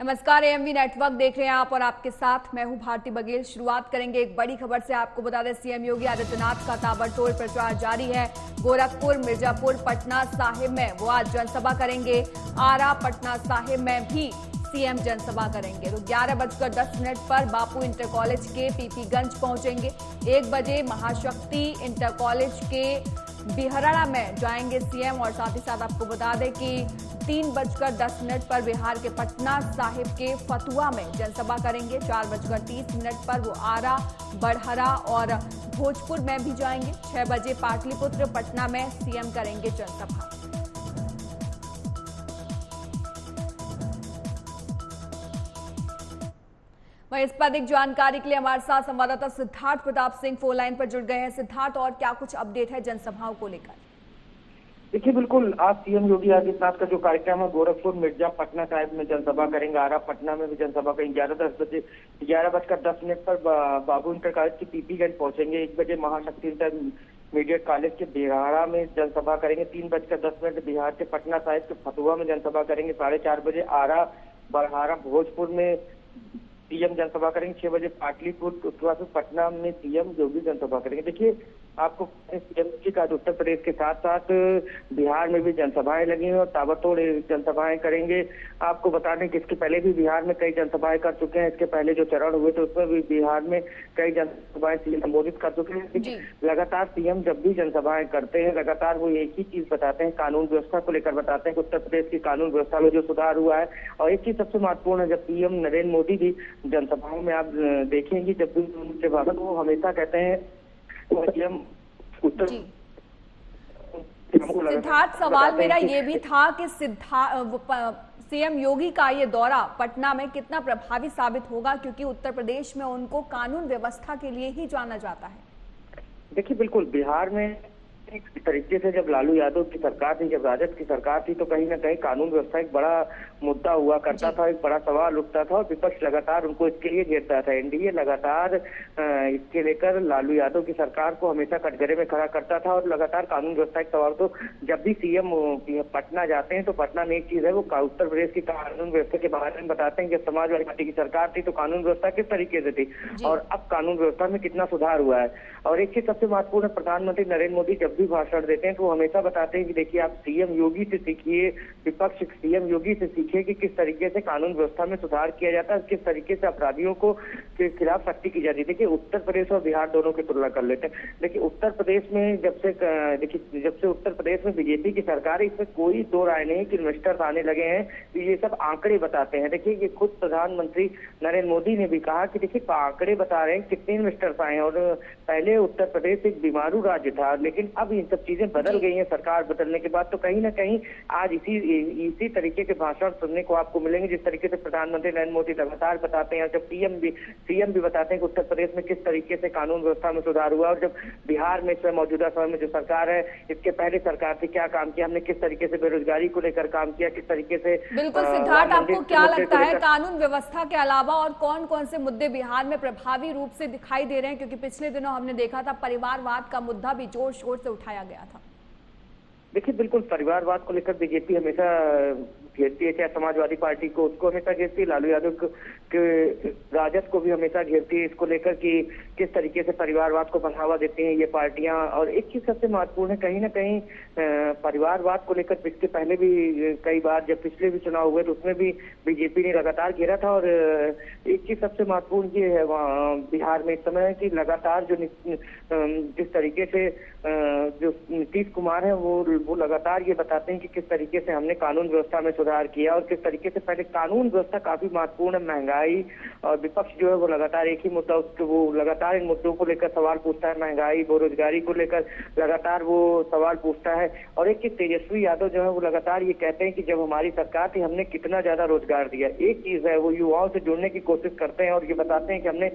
नमस्कार, AMV network देख रहे हैं आप और आपके साथ मैं हूं भारती बघेल। शुरुआत करेंगे एक बड़ी खबर से। आपको बता दें, सीएम योगी आदित्यनाथ का ताबड़तोड़ प्रचार जारी है। गोरखपुर, मिर्जापुर, पटना साहिब में वो आज जनसभा करेंगे। आरा, पटना साहिब में भी सीएम जनसभा करेंगे। तो 11:10 पर बापू इंटर कॉलेज के पीपीगंज पहुंचेंगे। 1 बजे महाशक्ति इंटर कॉलेज के बिहराड़ा में जाएंगे सीएम। और साथ ही साथ आपको बता दें कि 3:10 पर बिहार के पटना साहिब के फतुहा में जनसभा करेंगे। 4:30 पर वो आरा, बड़हरा और भोजपुर में भी जाएंगे। 6 बजे पाटलिपुत्र, पटना में सीएम करेंगे जनसभा। वहीं इस पर अधिक जानकारी के लिए हमारे साथ संवाददाता सिद्धार्थ प्रताप सिंह फोन लाइन पर जुड़ गए हैं। सिद्धार्थ, और क्या कुछ अपडेट है जनसभाओं को लेकर? देखिए, बिल्कुल आज सीएम योगी आदित्यनाथ का जो कार्यक्रम है, गोरखपुर, मिर्जा, पटना साहिब में जनसभा करेंगे। आरा, पटना में भी जनसभा करेंगे। 11:10 पर बाबू इंटर कॉलेज के पीपीगंज पहुंचेंगे। 1 बजे महाशक्ति इंटरमीडिएट कॉलेज के बिहाड़ा में जनसभा करेंगे। 3:10 बिहार के पटना साहिब के फतुहा में जनसभा करेंगे। 4:30 बजे आरा, बड़हारा, भोजपुर में सीएम जनसभा करेंगे। 6 बजे पाटलिपुत्र, उसके बाद पटना में सीएम योगी जनसभा करेंगे। देखिए, आपको सीएम जी का उत्तर प्रदेश के साथ साथ बिहार में भी जनसभाएं लगी हैं और ताबड़तोड़ जनसभाएं करेंगे। आपको बता दें कि इसके पहले भी बिहार में कई जनसभाएं कर चुके हैं। इसके पहले जो चरण हुए थे उसमें भी बिहार में कई जनसभाएं सीएम संबोधित कर चुके हैं। लगातार सीएम जब भी जनसभाएं करते हैं, लगातार वो एक ही चीज बताते हैं, कानून व्यवस्था को लेकर बताते हैं कि उत्तर प्रदेश की कानून व्यवस्था में जो सुधार हुआ है। और एक चीज सबसे महत्वपूर्ण है, जब पीएम नरेंद्र मोदी भी जनसभाओं में आप देखेंगे, जब भी उनके भाषण वो हमेशा कहते हैं सिद्धार्थ, सवाल मेरा ये भी था कि सीएम योगी का ये दौरा पटना में कितना प्रभावी साबित होगा, क्योंकि उत्तर प्रदेश में उनको कानून व्यवस्था के लिए ही जाना जाता है। देखिए, बिल्कुल बिहार में एक तरीके से जब लालू यादव की सरकार थी, जब राजद की सरकार थी, तो कहीं ना कहीं कानून व्यवस्था एक बड़ा मुद्दा हुआ करता था, एक बड़ा सवाल उठता था और विपक्ष लगातार उनको इसके लिए घेरता था। एनडीए लगातार इसके लेकर लालू यादव की सरकार को हमेशा कटघरे में खड़ा करता था और लगातार कानून व्यवस्था एक सवाल। तो जब भी सीएम पटना जाते हैं तो पटना में एक चीज है, वो उत्तर प्रदेश की कानून व्यवस्था के बारे में बताते हैं। जब समाजवादी पार्टी की सरकार थी तो कानून व्यवस्था किस तरीके से थी और अब कानून व्यवस्था में कितना सुधार हुआ है। और एक चीज सबसे महत्वपूर्ण है, प्रधानमंत्री नरेंद्र मोदी जब भी भाषण देते हैं तो वो हमेशा बताते हैं कि देखिए, आप सीएम योगी से सीखिए, विपक्ष सीएम योगी से सीखिए कि किस तरीके से कानून व्यवस्था में सुधार किया जाता है, किस तरीके से अपराधियों को के खिलाफ सख्ती की जाती है। देखिए, उत्तर प्रदेश और बिहार दोनों की तुलना कर लेते हैं। देखिए, उत्तर प्रदेश में जब से उत्तर प्रदेश में बीजेपी की सरकार है, इसमें कोई दो राय नहीं कि इन्वेस्टर्स आने लगे हैं। तो ये सब आंकड़े बताते हैं। देखिए, ये खुद प्रधानमंत्री नरेंद्र मोदी ने भी कहा कि देखिए, आंकड़े बता रहे हैं कितने इन्वेस्टर्स आए हैं। और पहले उत्तर प्रदेश एक बीमारू राज्य था, लेकिन अब इन सब चीजें बदल गई हैं सरकार बदलने के बाद। तो कहीं ना कहीं आज इसी तरीके के भाषण सुनने को आपको मिलेंगे, जिस तरीके से प्रधानमंत्री नरेंद्र मोदी लगातार बताते हैं। जब सीएम भी बताते हैं कि उत्तर प्रदेश में किस तरीके से कानून व्यवस्था में सुधार हुआ। और जब बिहार में मौजूदा समय में जो सरकार है, इसके पहले सरकार थी, क्या काम किया हमने, किस तरीके से बेरोजगारी को लेकर काम किया, किस तरीके से। बिल्कुल सिद्धार्थ, आपको क्या लगता है कानून व्यवस्था के अलावा और कौन कौन से मुद्दे बिहार में प्रभावी रूप से दिखाई दे रहे हैं? क्योंकि पिछले दिनों हमने देखा था परिवारवाद का मुद्दा भी जोर शोर से उठाया गया था। देखिए, बिल्कुल परिवारवाद को लेकर बीजेपी हमेशा घेरती है, चाहे समाजवादी पार्टी को, उसको हमेशा घेरती है, लालू यादव के राजद को भी हमेशा घेरती है इसको लेकर कि किस तरीके से परिवारवाद को बढ़ावा देती हैं ये पार्टियां। और एक चीज सबसे महत्वपूर्ण है, कहीं ना कहीं परिवारवाद को लेकर इसके पहले भी कई बार जब पिछले भी चुनाव हुए तो उसमें भी बीजेपी ने लगातार घेरा था। और एक चीज सबसे महत्वपूर्ण ये है बिहार में इस समय कि लगातार जो जिस तरीके से जो नीतीश कुमार है वो लगातार ये बताते हैं कि किस तरीके से हमने कानून व्यवस्था में सुधार किया और किस तरीके से पहले कानून व्यवस्था काफी महत्वपूर्ण है। महंगाई और विपक्ष जो है वो लगातार एक ही मुद्दा, वो लगातार इन मुद्दों को लेकर सवाल पूछता है। महंगाई, बेरोजगारी को लेकर लगातार वो सवाल पूछता है। और एक चीज तेजस्वी यादव जो है वो लगातार ये कहते हैं कि जब हमारी सरकार थी हमने कितना ज्यादा रोजगार दिया। एक चीज है, वो युवाओं से जुड़ने की कोशिश करते हैं और ये बताते हैं कि हमने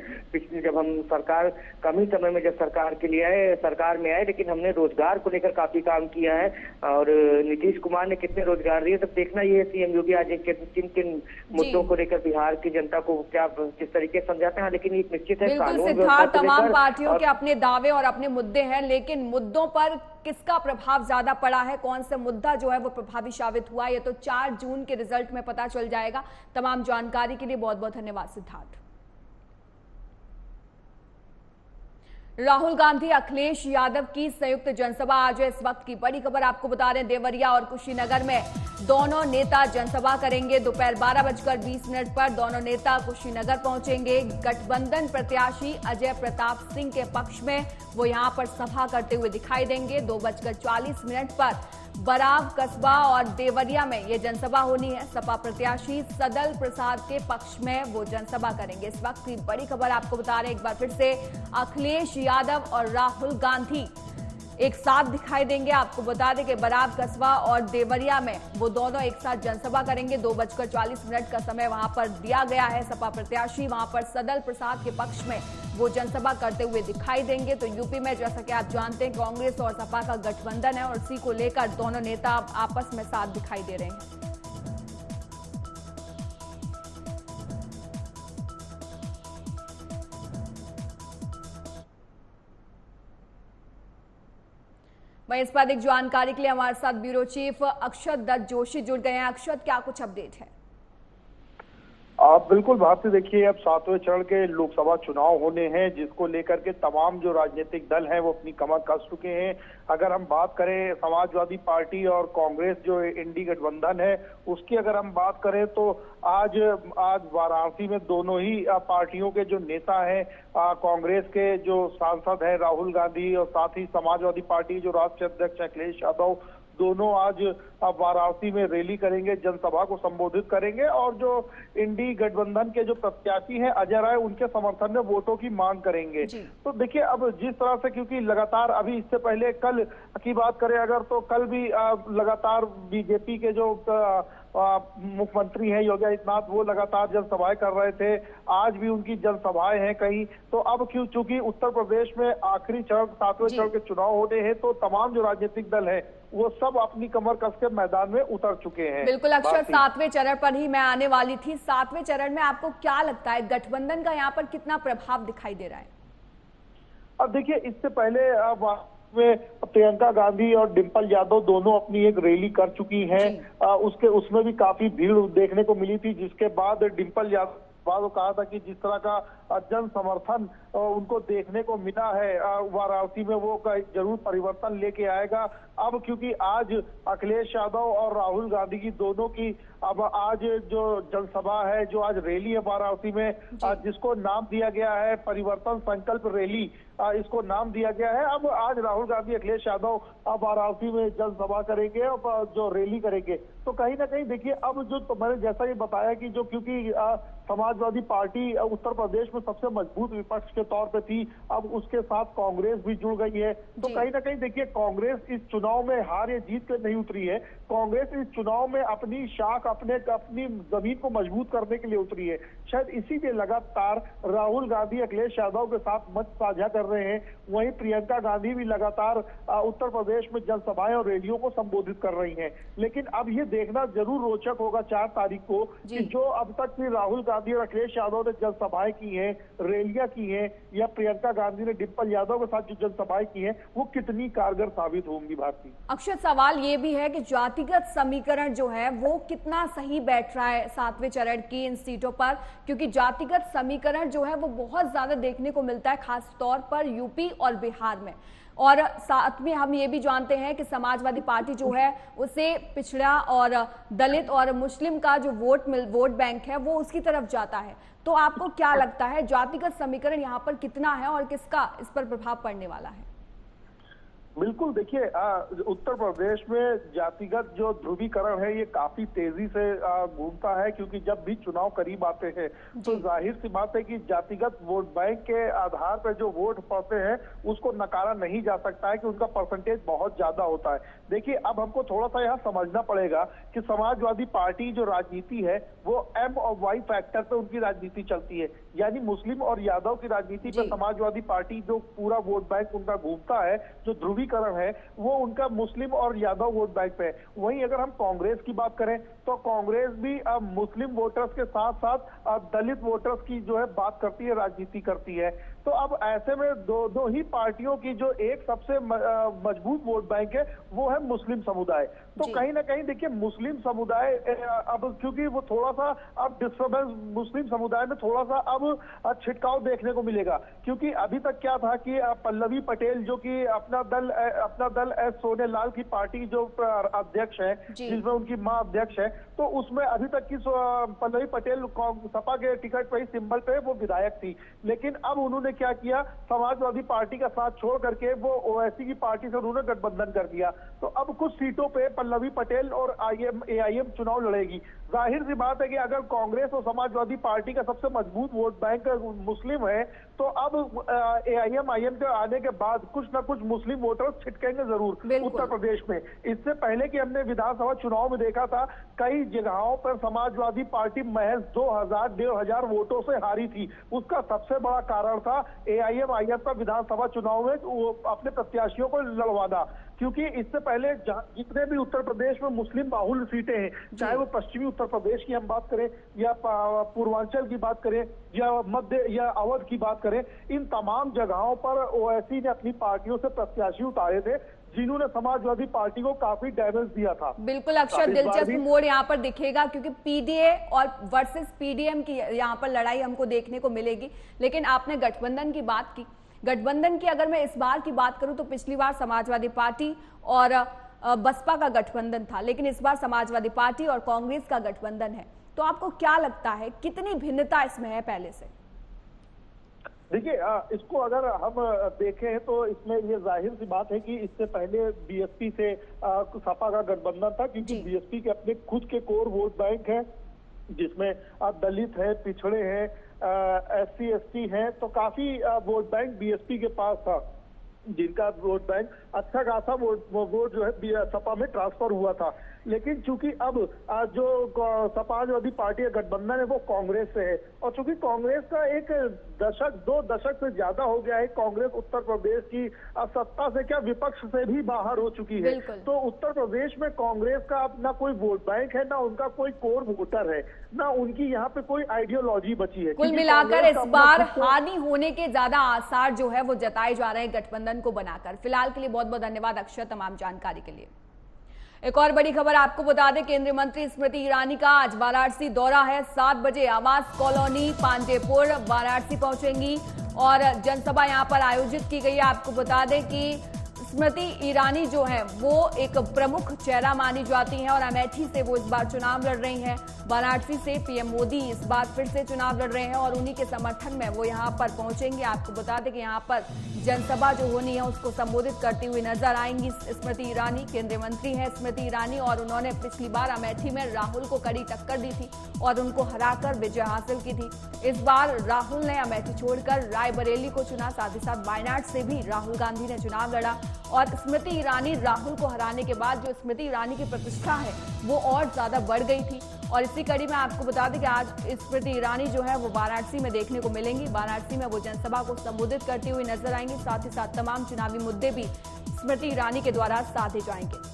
जब हम सरकार कम ही समय में जब सरकार के लिए आए, सरकार में आए, लेकिन हमने रोजगार को लेकर काफी काम किया है। और नीतीश कुमार ने कितने रोजगार दिए, तब देखना ये है सीएम योगी आज किन किन मुद्दों को लेकर बिहार की जनता को क्या किस तरीके से समझाते हैं। लेकिन एक निश्चित है, बिल्कुल कानून सिद्धार्थ, तमाम पार्टियों के अपने दावे और अपने मुद्दे हैं, लेकिन मुद्दों पर किसका प्रभाव ज्यादा पड़ा है, कौन सा मुद्दा जो है वो प्रभावी साबित हुआ, ये तो 4 जून के रिजल्ट में पता चल जाएगा। तमाम जानकारी के लिए बहुत बहुत धन्यवाद सिद्धार्थ। राहुल गांधी अखिलेश यादव की संयुक्त जनसभा आज है। इस वक्त की बड़ी खबर आपको बता रहे हैं, देवरिया और कुशीनगर में दोनों नेता जनसभा करेंगे। दोपहर 12:20 पर दोनों नेता कुशीनगर पहुंचेंगे। गठबंधन प्रत्याशी अजय प्रताप सिंह के पक्ष में वो यहां पर सभा करते हुए दिखाई देंगे। 2:40 पर बराव, कस्बा और देवरिया में ये जनसभा होनी है। सपा प्रत्याशी सदल प्रसाद के पक्ष में वो जनसभा करेंगे। इस वक्त की बड़ी खबर आपको बता रहे हैं एक बार फिर से, अखिलेश यादव और राहुल गांधी एक साथ दिखाई देंगे। आपको बता दें कि बराव, कस्बा और देवरिया में वो दोनों एक साथ जनसभा करेंगे। 2:40 का समय वहां पर दिया गया है। सपा प्रत्याशी वहां पर सदल प्रसाद के पक्ष में वो जनसभा करते हुए दिखाई देंगे। तो यूपी में जैसा कि आप जानते हैं कांग्रेस और सपा का गठबंधन है और इसी को लेकर दोनों नेता आपस में साथ दिखाई दे रहे हैं। वहीं इस पर अधिक जानकारी के लिए हमारे साथ ब्यूरो चीफ अक्षत दत्त जोशी जुड़ गए हैं। अक्षत, क्या कुछ अपडेट है? आप बिल्कुल भारती, देखिए अब 7वें चरण के लोकसभा चुनाव होने हैं, जिसको लेकर के तमाम जो राजनीतिक दल हैं वो अपनी कमर कस चुके हैं। अगर हम बात करें समाजवादी पार्टी और कांग्रेस जो इंडी गठबंधन है उसकी अगर हम बात करें तो आज वाराणसी में दोनों ही पार्टियों के जो नेता हैं, कांग्रेस के जो सांसद हैं राहुल गांधी और साथ ही समाजवादी पार्टी जो राष्ट्रीय अध्यक्ष अखिलेश यादव, दोनों आज वाराणसी में रैली करेंगे, जनसभा को संबोधित करेंगे और जो इंडी गठबंधन के जो प्रत्याशी हैं अजय राय, उनके समर्थन में वोटों की मांग करेंगे। तो देखिए अब जिस तरह से, क्योंकि लगातार अभी इससे पहले कल की बात करें अगर, तो कल भी लगातार बीजेपी के जो मुख्यमंत्री हैं योगी आदित्यनाथ, वो लगातार जनसभाएं कर रहे थे। आज भी उनकी जनसभाएं हैं कहीं। तो अब चूंकि उत्तर प्रदेश में आखिरी चरण 7वें चरण के चुनाव होने हैं, तो तमाम जो राजनीतिक दल हैं वो सब अपनी कमर कस के मैदान में उतर चुके हैं। बिल्कुल अक्षर, 7वें चरण पर ही मैं आने वाली थी। 7वें चरण में आपको क्या लगता है गठबंधन का यहाँ पर कितना प्रभाव दिखाई दे रहा है? अब देखिए, इससे पहले में प्रियंका गांधी और डिंपल यादव दोनों अपनी एक रैली कर चुकी हैं। उसमें भी काफी भीड़ देखने को मिली थी, जिसके बाद डिंपल यादव बाद कहा था कि जिस तरह का जन समर्थन उनको देखने को मिला है वाराणसी में, वो जरूर परिवर्तन लेके आएगा। अब क्योंकि आज अखिलेश यादव और राहुल गांधी की दोनों की अब आज जो जनसभा है, जो आज रैली है वाराणसी में, जिसको नाम दिया गया है परिवर्तन संकल्प रैली, इसको नाम दिया गया है। अब आज राहुल गांधी, अखिलेश यादव अब वाराणसी में जनसभा करेंगे और जो रैली करेंगे। तो कहीं ना कहीं देखिए, अब जो तो मैंने जैसा ये बताया कि जो क्योंकि समाजवादी पार्टी उत्तर प्रदेश में सबसे मजबूत विपक्ष के तौर पे थी, अब उसके साथ कांग्रेस भी जुड़ गई है। तो कहीं ना कहीं देखिए, कांग्रेस इस चुनाव में हार या जीत के नहीं उतरी है। कांग्रेस इस चुनाव में अपनी शाख, अपनी जमीन को मजबूत करने के लिए उतरी है। शायद इसीलिए लगातार राहुल गांधी अखिलेश यादव के साथ मंच साझा कर रहे हैं। वहीं प्रियंका गांधी भी लगातार उत्तर प्रदेश में जनसभाएं और रैलियों को संबोधित कर रही हैं। लेकिन अब ये देखना जरूर रोचक होगा 4 तारीख को कि जो अब तक भी राहुल गांधी और अखिलेश यादव ने जनसभाएं की हैं, रैलियां की हैं, या प्रियंका गांधी ने डिंपल यादव के साथ जो जनसभाएं की हैं, वो कितनी कारगर साबित होंगी। भारती, अक्षत, सवाल ये भी है कि जातिगत समीकरण जो है वो कितना सही बैठ रहा है 7वें चरण की इन सीटों पर, क्योंकि जातिगत समीकरण जो है वो बहुत ज्यादा देखने को मिलता है खास तौर पर यूपी और बिहार में। और साथ में हम ये भी जानते हैं कि समाजवादी पार्टी जो है उसे पिछड़ा और दलित और मुस्लिम का जो वोट बैंक है वो उसकी तरफ जाता है। तो आपको क्या लगता है जातिगत समीकरण यहाँ पर कितना है और किसका इस पर प्रभाव पड़ने वाला है? बिल्कुल, देखिए उत्तर प्रदेश में जातिगत जो ध्रुवीकरण है ये काफी तेजी से घूमता है, क्योंकि जब भी चुनाव करीब आते हैं तो जाहिर सी बात है कि जातिगत वोट बैंक के आधार पर जो वोट पड़ते हैं उसको नकारा नहीं जा सकता है कि उनका परसेंटेज बहुत ज्यादा होता है। देखिए, अब हमको थोड़ा सा यहाँ समझना पड़ेगा कि समाजवादी पार्टी जो राजनीति है वो M और Y फैक्टर पे उनकी राजनीति चलती है, यानी मुस्लिम और यादव की राजनीति पे समाजवादी पार्टी जो पूरा वोट बैंक उनका घूमता है, जो ध्रुवी ध्रुवीकरण है वो उनका मुस्लिम और यादव वोट बैंक पे है। वहीं अगर हम कांग्रेस की बात करें तो कांग्रेस भी अब मुस्लिम वोटर्स के साथ साथ दलित वोटर्स की जो है बात करती है, राजनीति करती है। तो अब ऐसे में दो ही पार्टियों की जो एक सबसे मजबूत वोट बैंक है वो है मुस्लिम समुदाय। तो कहीं ना कहीं देखिए मुस्लिम समुदाय अब क्योंकि वो थोड़ा सा अब डिस्टर्बेंस मुस्लिम समुदाय में थोड़ा सा अब छिटकाव देखने को मिलेगा, क्योंकि अभी तक क्या था कि पल्लवी पटेल जो कि अपना दल एस सोनेलाल की पार्टी जो अध्यक्ष है, जिसमें उनकी मां अध्यक्ष है, तो उसमें अभी तक की पल्लवी पटेल सपा के टिकट पे ही सिंबल पे वो विधायक थी। लेकिन अब उन्होंने क्या किया, समाजवादी पार्टी का साथ छोड़ करके वो ओवैसी की पार्टी से उन्होंने गठबंधन कर दिया। तो अब कुछ सीटों पे पल्लवी पटेल और एआईएम चुनाव लड़ेगी। जाहिर सी बात है कि अगर कांग्रेस और समाजवादी पार्टी का सबसे मजबूत वोट बैंक मुस्लिम है तो अब एआईएम के आने के बाद कुछ ना कुछ मुस्लिम वोटर्स छिटकेंगे जरूर उत्तर प्रदेश में। इससे पहले कि हमने विधानसभा चुनाव में देखा था कई जगहों पर समाजवादी पार्टी महज 2000-1500 वोटों से हारी थी। उसका सबसे बड़ा कारण था एआईएम का विधानसभा चुनाव में अपने प्रत्याशियों को लड़वाना, क्योंकि इससे पहले जितने भी उत्तर प्रदेश में मुस्लिम बाहुल्य सीटें हैं, चाहे वो पश्चिमी उत्तर प्रदेश की हम बात करें या पूर्वांचल की बात करें या मध्य या अवध की बात करें, इन तमाम जगहों पर ओवैसी ने अपनी पार्टियों से प्रत्याशी उतारे थे जिन्होंने समाजवादी पार्टी को काफी डैमेज दिया था। बिल्कुल अक्षर, दिलचस्प मोड़ यहाँ पर दिखेगा क्योंकि पीडीए और वर्सेस पीडीएम की यहाँ पर लड़ाई हमको देखने को मिलेगी। लेकिन आपने गठबंधन की बात की, गठबंधन की अगर मैं इस बार की बात करूं तो पिछली बार समाजवादी पार्टी और बसपा का गठबंधन था, लेकिन इस बार समाजवादी पार्टी और कांग्रेस का गठबंधन है। तो आपको क्या लगता है कितनी भिन्नता इसमें है पहले से? देखिए इसको अगर हम देखें तो इसमें ये जाहिर सी बात है कि इससे पहले बीएसपी से सपा का गठबंधन था, क्योंकि बीएसपी के अपने खुद के कोर वोट बैंक है जिसमें दलित है, पिछड़े हैं, एससी एसटी हैं, तो काफी वोट बैंक बीएसपी के पास था जिनका वोट बैंक अच्छा खासा वोट जो है सपा में ट्रांसफर हुआ था। लेकिन चूंकि अब जो समाजवादी पार्टी गठबंधन है वो कांग्रेस से है, और चूंकि कांग्रेस का एक दो दशक से ज्यादा हो गया है, कांग्रेस उत्तर प्रदेश की सत्ता से क्या विपक्ष से भी बाहर हो चुकी है, तो उत्तर प्रदेश में कांग्रेस का अपना कोई वोट बैंक है, ना उनका कोई कोर वोटर है, ना उनकी यहाँ पे कोई आइडियोलॉजी बची है। कुल मिलाकर इस बार हानि होने के ज्यादा आसार जो है वो जताए जा रहे हैं गठबंधन को बनाकर। फिलहाल के लिए बहुत बहुत धन्यवाद अक्षय तमाम जानकारी के लिए। एक और बड़ी खबर आपको बता दें, केंद्रीय मंत्री स्मृति ईरानी का आज वाराणसी दौरा है। 7 बजे आवास कॉलोनी पांडेपुर वाराणसी पहुंचेंगी और जनसभा यहां पर आयोजित की गई है। आपको बता दें कि स्मृति ईरानी जो है वो एक प्रमुख चेहरा मानी जाती हैं और अमेठी से वो इस बार चुनाव लड़ रही हैं। वाराणसी से पीएम मोदी इस बार फिर से चुनाव लड़ रहे हैं और उन्हीं के समर्थन में वो यहां पर पहुंचेंगे। आपको बता दें कि यहां पर जनसभा जो होनी है उसको संबोधित करती हुई नजर आएंगी स्मृति ईरानी। केंद्रीय मंत्री हैं स्मृति ईरानी और उन्होंने पिछली बार अमेठी में राहुल को कड़ी टक्कर दी थी और उनको हराकर विजय हासिल की थी। इस बार राहुल ने अमेठी छोड़कर रायबरेली को चुना, साथ ही साथ वायनाड से भी राहुल गांधी ने चुनाव लड़ा और स्मृति ईरानी राहुल को हराने के बाद जो स्मृति ईरानी की प्रतिष्ठा है वो और ज्यादा बढ़ गई थी। और इसी कड़ी में आपको बता दें कि आज स्मृति ईरानी जो है वो वाराणसी में देखने को मिलेंगी। वाराणसी में वो जनसभा को संबोधित करती हुई नजर आएंगी, साथ ही साथ तमाम चुनावी मुद्दे भी स्मृति ईरानी के द्वारा साधे जाएंगे।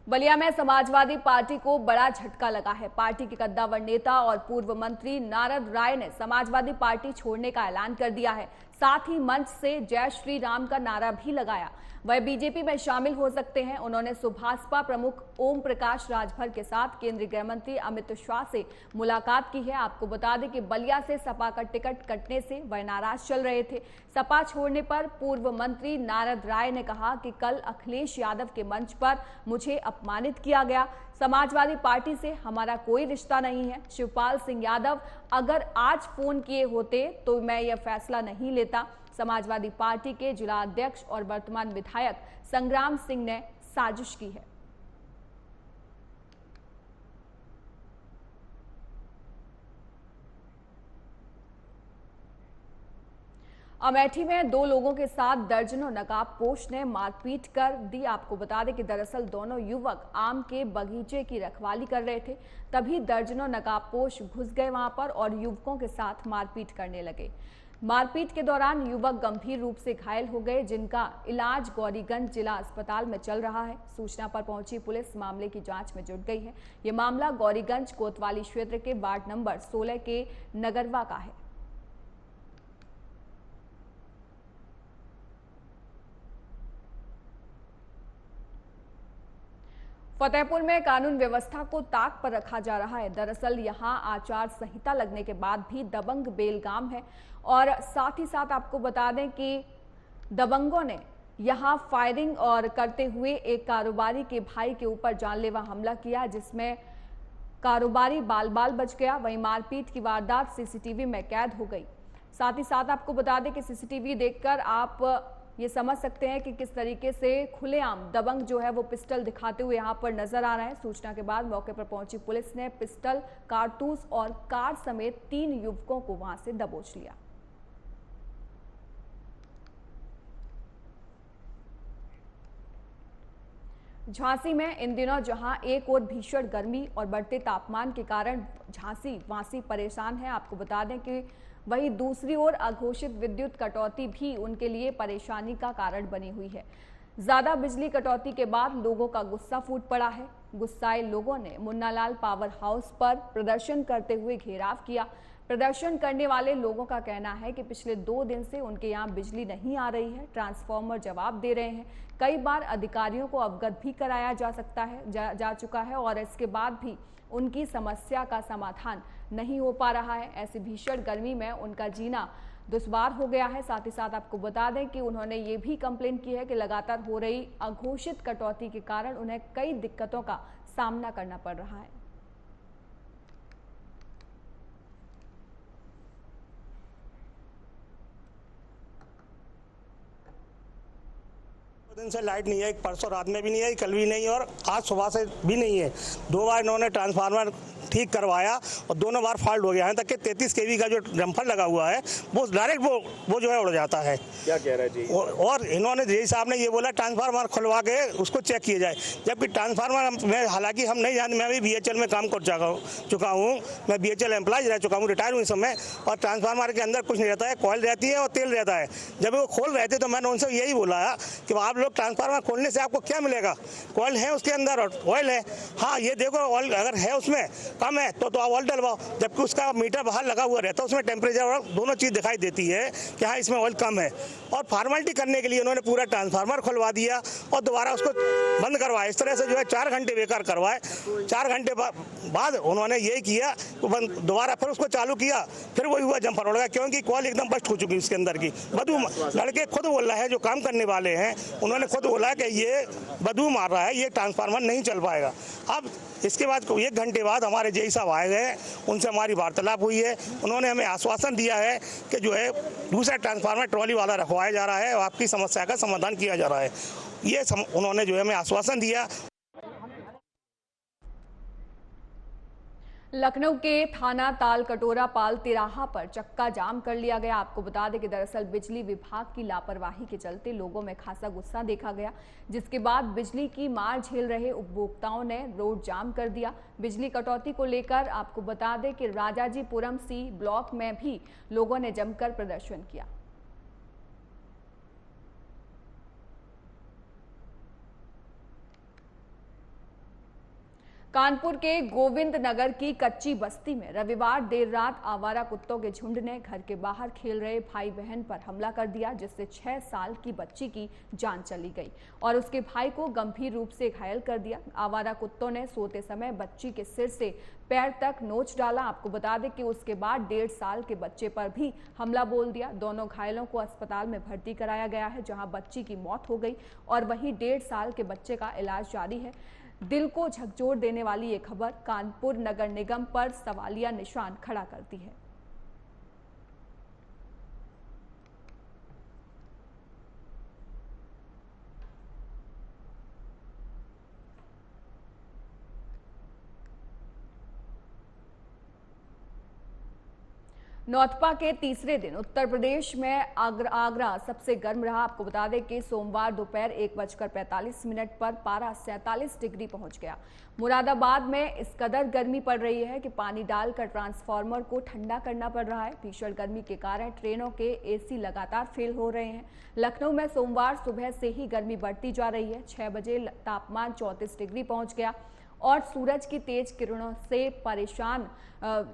बलिया में समाजवादी पार्टी को बड़ा झटका लगा है। पार्टी के कद्दावर नेता और पूर्व मंत्री नारद राय ने समाजवादी पार्टी छोड़ने का ऐलान कर दिया है। साथ ही मंच से जय श्री राम का नारा भी लगाया। वह बीजेपी में शामिल हो सकते हैं। उन्होंने सुभाषपा प्रमुख ओम प्रकाश राजभर के साथ केंद्रीय गृह मंत्री अमित शाह से मुलाकात की है। आपको बता दें कि बलिया से सपा का टिकट कटने से वह नाराज चल रहे थे। सपा छोड़ने पर पूर्व मंत्री नारद राय ने कहा कि कल अखिलेश यादव के मंच पर मुझे अपमानित किया गया। समाजवादी पार्टी से हमारा कोई रिश्ता नहीं है। शिवपाल सिंह यादव अगर आज फोन किए होते तो मैं यह फैसला नहीं लेता। समाजवादी पार्टी के जिला अध्यक्ष और वर्तमान विधायक संग्राम सिंह ने साजिश की है। अमेठी में 2 लोगों के साथ दर्जनों नकाबपोश ने मारपीट कर दी। आपको बता दें कि दरअसल दोनों युवक आम के बगीचे की रखवाली कर रहे थे, तभी दर्जनों नकाबपोश घुस गए वहां पर और युवकों के साथ मारपीट करने लगे। मारपीट के दौरान युवक गंभीर रूप से घायल हो गए, जिनका इलाज गौरीगंज जिला अस्पताल में चल रहा है। सूचना पर पहुंची पुलिस मामले की जांच में जुट गई है। ये मामला गौरीगंज कोतवाली क्षेत्र के वार्ड नंबर 16 के नगरवा का है। फतेहपुर में कानून व्यवस्था को ताक पर रखा जा रहा है। दरअसल यहां आचार संहिता लगने के बाद भी दबंग बेलगाम है और साथ ही साथ आपको बता दें कि दबंगों ने यहां फायरिंग और करते हुए एक कारोबारी के भाई के ऊपर जानलेवा हमला किया, जिसमें कारोबारी बाल बाल बच गया। वहीं मारपीट की वारदात सीसीटीवी में कैद हो गई। साथ ही साथ आपको बता दें कि सीसीटीवी देखकर आप ये समझ सकते हैं कि किस तरीके से खुलेआम दबंग जो है वो पिस्टल दिखाते हुए यहाँ पर नजर आ रहा है। सूचना के बाद मौके पर पहुंची पुलिस ने पिस्टल, कारतूस और कार समेत 3 युवकों को वहां से दबोच लिया। झांसी में इन दिनों जहां एक और भीषण गर्मी और बढ़ते तापमान के कारण झांसी वासी परेशान है, आपको बता दें कि वहीं दूसरी ओर अघोषित विद्युत कटौती भी उनके लिए परेशानी का कारण बनी हुई है। ज्यादा बिजली कटौती के बाद लोगों का गुस्सा फूट पड़ा है। गुस्साए लोगों ने मुन्नालाल पावर हाउस पर प्रदर्शन करते हुए घेराव किया। प्रदर्शन करने वाले लोगों का कहना है कि पिछले 2 दिन से उनके यहाँ बिजली नहीं आ रही है। ट्रांसफार्मर जवाब दे रहे हैं। कई बार अधिकारियों को अवगत भी कराया जा चुका है और इसके बाद भी उनकी समस्या का समाधान नहीं हो पा रहा है। ऐसी भीषण गर्मी में उनका जीना दुश्वार हो गया है। साथ ही साथ आपको बता दें कि उन्होंने ये भी कंप्लेंट की है कि लगातार हो रही अघोषित कटौती के कारण उन्हें कई दिक्कतों का सामना करना पड़ रहा है। दिन से लाइट नहीं है, परसों रात में भी नहीं है, कल भी नहीं और आज सुबह से भी नहीं है। 2 बार इन्होंने ट्रांसफार्मर ठीक करवाया और दोनों बार फॉल्ट हो गया है। तक कि 33 केवी का जो जम्पर लगा हुआ है वो डायरेक्ट वो जो है उड़ जाता है। क्या कह रहे जी? और इन्होंने जी साहब ने ये बोला ट्रांसफार्मर खुलवा के उसको चेक किया जाए, जबकि ट्रांसफार्मर में हालांकि हम नहीं जानते। मैं भी BHL में काम कर चुका हूँ, मैं BHL एम्प्लॉय रह चुका हूँ, रिटायर हूँ इस समय। और ट्रांसफार्मर के अंदर कुछ नहीं रहता है, कॉइल रहती है और तेल रहता है। जब वो खोल रहे थे तो मैंने उनसे यही बोला कि आप लोग ट्रांसफार्मर खोलने से आपको क्या मिलेगा? कॉइल है उसके अंदर और ऑयल है। हाँ ये देखो ऑयल अगर है उसमें कम है तो आप ऑयल डलवाओ, जबकि उसका मीटर बाहर लगा हुआ रहता है, उसमें टेम्परेचर और दोनों चीज़ दिखाई देती है कि हाँ इसमें ऑयल कम है। और फॉर्मेलिटी करने के लिए उन्होंने पूरा ट्रांसफार्मर खुलवा दिया और दोबारा उसको बंद करवाया। इस तरह से जो है 4 घंटे बेकार करवाए। 4 घंटे बाद उन्होंने ये किया दोबारा फिर उसको चालू किया, फिर वही हुआ जंपर उड़ गया, क्योंकि कॉल एकदम बस्ट हो चुकी उसके अंदर की। बदबू लड़के खुद बोल रहे हैं, जो काम करने वाले हैं उन्होंने खुद बोला कि ये बदबू मार रहा है, ये ट्रांसफार्मर नहीं चल पाएगा। अब इसके बाद 1 घंटे बाद हमारे जेई साहब आए गए, उनसे हमारी वार्तालाप हुई है। उन्होंने हमें आश्वासन दिया है कि जो है दूसरा ट्रांसफार्मर ट्रॉली वाला रखवाया जा रहा है और आपकी समस्या का समाधान किया जा रहा है। ये उन्होंने जो है हमें आश्वासन दिया। लखनऊ के थाना ताल कटोरा पाल तिराहा पर चक्का जाम कर लिया गया। आपको बता दें कि दरअसल बिजली विभाग की लापरवाही के चलते लोगों में खासा गुस्सा देखा गया, जिसके बाद बिजली की मार झेल रहे उपभोक्ताओं ने रोड जाम कर दिया। बिजली कटौती को लेकर आपको बता दें कि राजाजीपुरम C ब्लॉक में भी लोगों ने जमकर प्रदर्शन किया। कानपुर के गोविंद नगर की कच्ची बस्ती में रविवार देर रात आवारा कुत्तों के झुंड ने घर के बाहर खेल रहे भाई बहन पर हमला कर दिया, जिससे 6 साल की बच्ची की जान चली गई और उसके भाई को गंभीर रूप से घायल कर दिया। आवारा कुत्तों ने सोते समय बच्ची के सिर से पैर तक नोच डाला। आपको बता दें कि उसके बाद 1.5 साल के बच्चे पर भी हमला बोल दिया। दोनों घायलों को अस्पताल में भर्ती कराया गया है, जहां बच्ची की मौत हो गई और वहीं 1.5 साल के बच्चे का इलाज जारी है। दिल को झकझोर देने वाली ये खबर कानपुर नगर निगम पर सवालिया निशान खड़ा करती है। नौतपा के तीसरे दिन उत्तर प्रदेश में आगरा सबसे गर्म रहा। आपको बता दें कि सोमवार दोपहर 1:45 पर पारा 47 डिग्री पहुंच गया। मुरादाबाद में इस कदर गर्मी पड़ रही है कि पानी डालकर ट्रांसफार्मर को ठंडा करना पड़ रहा है। भीषण गर्मी के कारण ट्रेनों के एसी लगातार फेल हो रहे हैं। लखनऊ में सोमवार सुबह से ही गर्मी बढ़ती जा रही है। 6 बजे तापमान 34 डिग्री पहुंच गया और सूरज की तेज किरणों से परेशान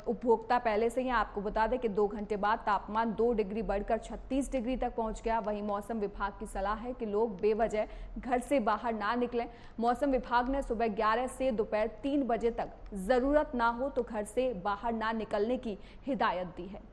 उपभोक्ता पहले से ही। आपको बता दें कि 2 घंटे बाद तापमान 2 डिग्री बढ़कर 36 डिग्री तक पहुंच गया। वहीं मौसम विभाग की सलाह है कि लोग बेवजह घर से बाहर ना निकलें। मौसम विभाग ने सुबह 11 से दोपहर 3 बजे तक जरूरत ना हो तो घर से बाहर ना निकलने की हिदायत दी है।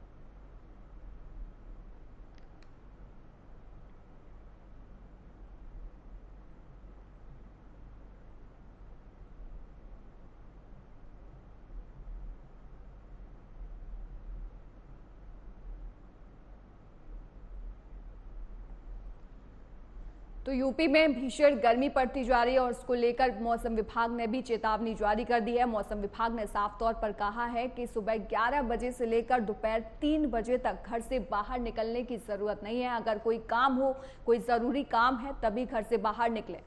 तो यूपी में भीषण गर्मी पड़ती जा रही है और इसको लेकर मौसम विभाग ने भी चेतावनी जारी कर दी है। मौसम विभाग ने साफ तौर पर कहा है कि सुबह 11 बजे से लेकर दोपहर 3 बजे तक घर से बाहर निकलने की जरूरत नहीं है। अगर कोई काम हो, कोई जरूरी काम है, तभी घर से बाहर निकले।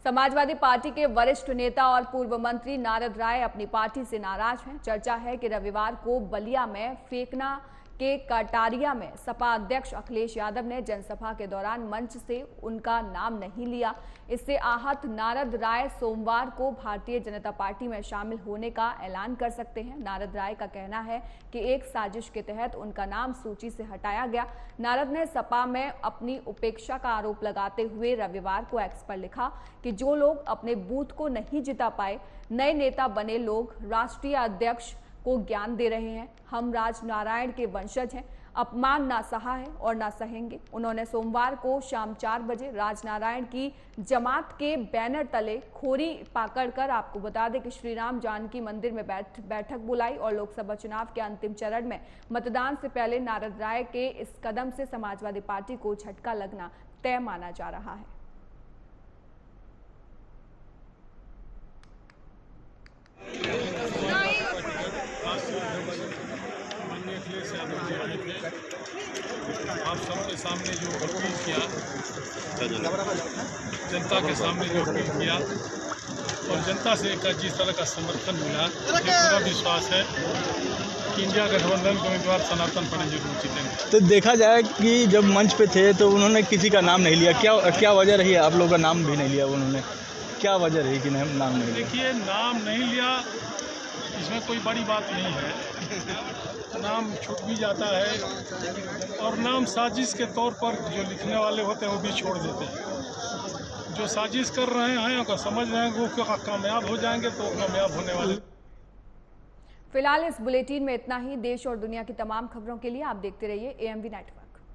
समाजवादी पार्टी के वरिष्ठ नेता और पूर्व मंत्री नारद राय अपनी पार्टी से नाराज हैं। चर्चा है कि रविवार को बलिया में फेकना के कटारिया में सपा अध्यक्ष अखिलेश यादव ने जनसभा के दौरान मंच से उनका नाम नहीं लिया। इससे आहत नारद राय सोमवार को भारतीय जनता पार्टी में शामिल होने का ऐलान कर सकते हैं। नारद राय का कहना है कि एक साजिश के तहत उनका नाम सूची से हटाया गया। नारद ने सपा में अपनी उपेक्षा का आरोप लगाते हुए रविवार को एक्स पर लिखा कि जो लोग अपने बूथ को नहीं जिता पाए, नए नेता बने लोग राष्ट्रीय अध्यक्ष को ज्ञान दे रहे हैं। हम राजनारायण के वंशज हैं, अपमान ना सहा है और ना सहेंगे। उन्होंने सोमवार को शाम 4 बजे राजनारायण की जमात के बैनर तले खोरी पकड़कर, आपको बता दें कि श्री राम जानकी मंदिर में बैठक बुलाई और लोकसभा चुनाव के अंतिम चरण में मतदान से पहले नारद राय के इस कदम से समाजवादी पार्टी को झटका लगना तय माना जा रहा है। आप सबके सामने जो अपील किया, जनता के सामने जो अपील किया और जनता से जिस तरह का समर्थन मिला, मुझे पूरा विश्वास है कि इंडिया गठबंधन के उम्मीदवार सनातन पटेल जरूर जीतेंगे। तो देखा जाए कि जब मंच पे थे तो उन्होंने किसी का नाम नहीं लिया, क्या वजह रही है? आप लोगों का नाम भी नहीं लिया उन्होंने, क्या वजह रही कि नाम नहीं लिया? देखिए, नाम नहीं लिया इसमें कोई बड़ी बात नहीं है। नाम छूट भी जाता है और नाम साजिश के तौर पर जो लिखने वाले होते हैं वो भी छोड़ देते हैं। जो साजिश कर रहे हैं अगर समझ रहे हैं वो कामयाब हो जाएंगे तो कामयाब होने वाले। फिलहाल इस बुलेटिन में इतना ही। देश और दुनिया की तमाम खबरों के लिए आप देखते रहिए AMV नेटवर्क।